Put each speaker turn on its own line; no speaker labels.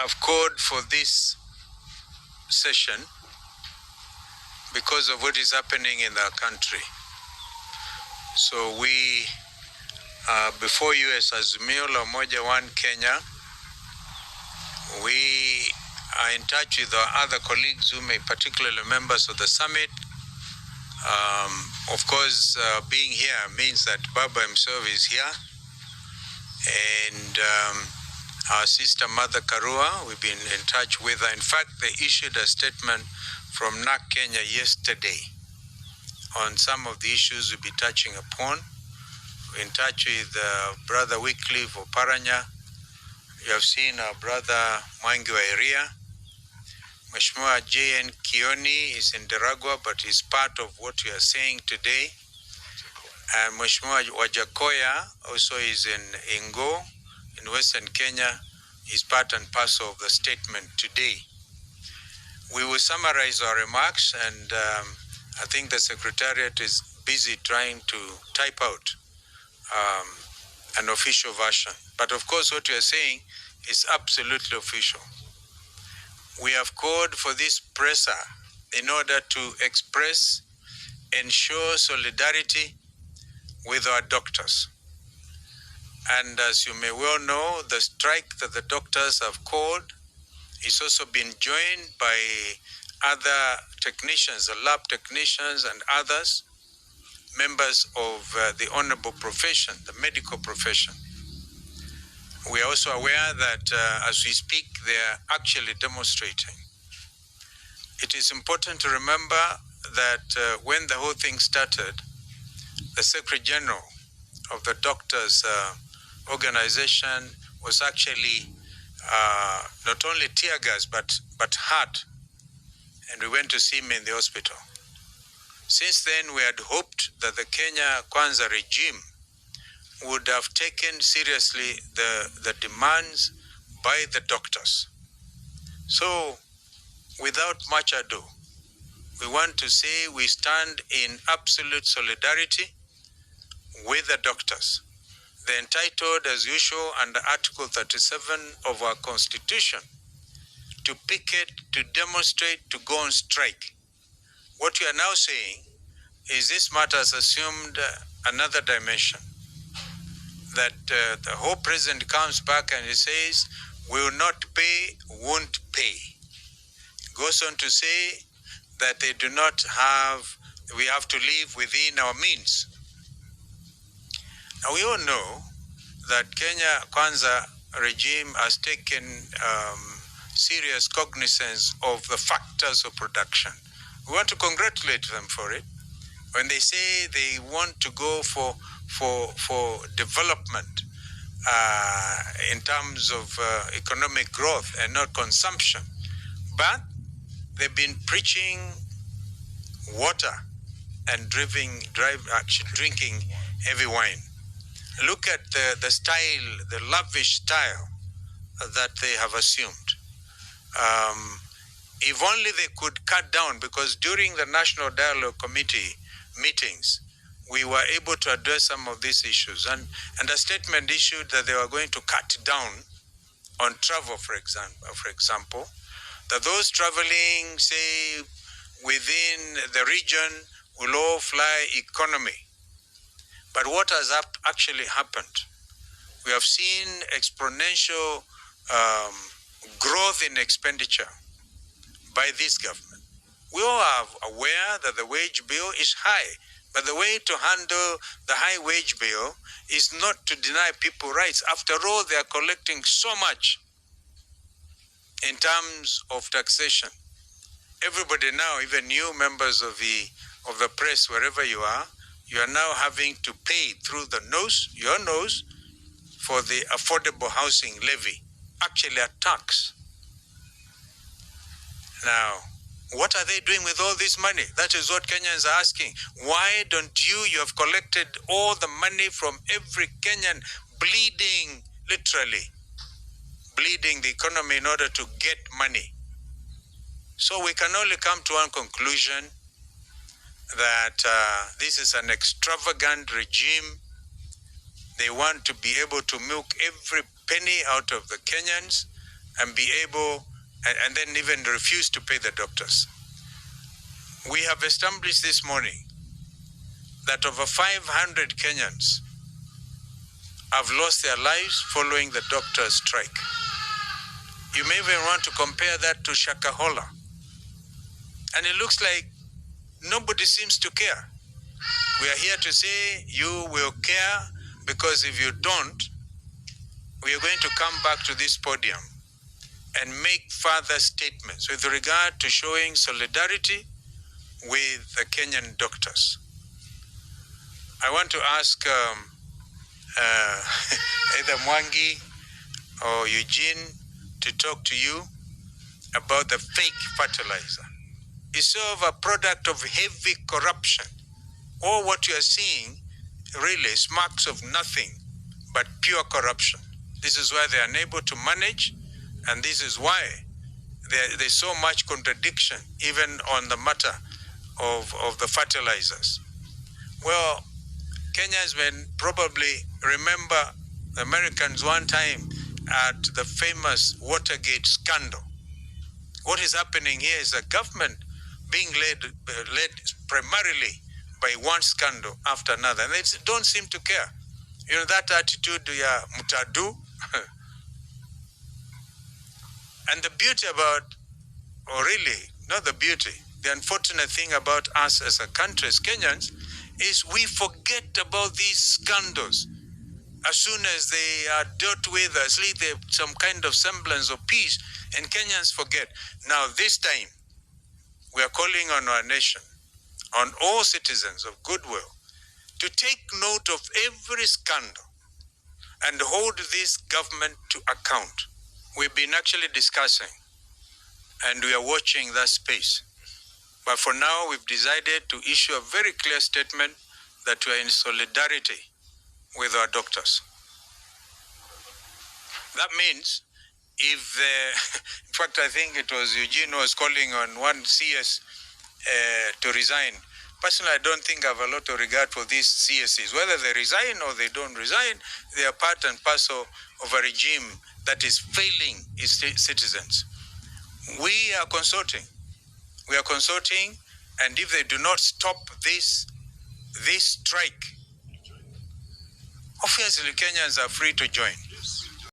I've called for this session because of what is happening in our country. So we before you as Azimio la Umoja One Kenya, we are in touch with our other colleagues who may particularly members of the summit. Of course, being here means that Baba himself is here, and our sister Mother Karua, we've been in touch with her. In fact, they issued a statement from NAC Kenya yesterday on some of the issues we'll be touching upon. We're in touch with Brother Wycliffe Oparanya. You have seen our brother Mwangi wa Iria. Mheshimiwa J.N. Kioni is in Deragwa, but he's part of what we are saying today. And Mheshimiwa Wajakoya also is in Ingo, in Western Kenya, is part and parcel of the statement today. We will summarize our remarks, and I think the Secretariat is busy trying to type out an official version. But of course, what we are saying is absolutely official. We have called for this presser in order to express and show solidarity with our doctors. And as you may well know, the strike that the doctors have called is also been joined by other technicians, the lab technicians and others, members of the honorable profession, the medical profession. We are also aware that as we speak, they are actually demonstrating. It is important to remember that when the whole thing started, the Secretary General of the doctors' organization was actually not only tear gas, but hurt. And we went to see him in the hospital. Since then, we had hoped that the Kenya Kwanza regime would have taken seriously the demands by the doctors. So, without much ado, we want to say we stand in absolute solidarity with the doctors. They're entitled, as usual, under Article 37 of our Constitution, to picket, to demonstrate, to go on strike. What we are now saying is this matter has assumed another dimension. That the whole president comes back and he says, we will not pay, won't pay. Goes on to say that they do not have, we have to live within our means. Now we all know that Kenya Kwanza regime has taken serious cognizance of the factors of production. We want to congratulate them for it. When they say they want to go for development in terms of economic growth and not consumption. But they've been preaching water and actually drinking heavy wine. Look at the style, the lavish style that they have assumed. If only they could cut down, because during the National Dialogue Committee meetings, we were able to address some of these issues. And a statement issued that they were going to cut down on travel, for example, that those traveling, say, within the region will all fly economy. But what has actually happened? We have seen exponential growth in expenditure by this government. We all are aware that the wage bill is high. But the way to handle the high wage bill is not to deny people rights. After all, they are collecting so much in terms of taxation. Everybody now, even you members of the press, wherever you are now having to pay through your nose, for the affordable housing levy, actually a tax. Now, what are they doing with all this money? That is what Kenyans are asking. Why don't you have collected all the money from every Kenyan, bleeding, literally, bleeding the economy in order to get money? So we can only come to one conclusion, that this is an extravagant regime. They want to be able to milk every penny out of the Kenyans. and be able, and then even refuse to pay the doctors. We have established this morning that over 500 Kenyans have lost their lives following the doctors' strike. You may even want to compare that to Shakahola. And it looks like nobody seems to care. We are here to say you will care, because if you don't, we are going to come back to this podium and make further statements with regard to showing solidarity with the Kenyan doctors. I want to ask either Mwangi or Eugene to talk to you about the fake fertilizer. It's sort of a product of heavy corruption. All what you are seeing really smacks of nothing but pure corruption. This is why they are unable to manage, and this is why there's so much contradiction even on the matter of the fertilizers. Well, Kenyans may probably remember the Americans one time at the famous Watergate scandal. What is happening here is a government being led primarily by one scandal after another. And they don't seem to care. You know, that attitude, yeah, mutadu. And the beauty about, or really, not the beauty, the unfortunate thing about us as a country, as Kenyans, is we forget about these scandals. As soon as they are dealt with, at least they have some kind of semblance of peace, and Kenyans forget. Now, this time, we are calling on our nation, on all citizens of goodwill, to take note of every scandal and hold this government to account. We've been actually discussing, and we are watching that space. But for now, we've decided to issue a very clear statement that we are in solidarity with our doctors. That means if in fact, I think it was Eugene who was calling on one CS to resign. Personally, I don't think I have a lot of regard for these CSCs. Whether they resign or they don't resign, they are part and parcel of a regime that is failing its citizens. We are consulting. We are consulting, and if they do not stop this strike, obviously Kenyans are free to join.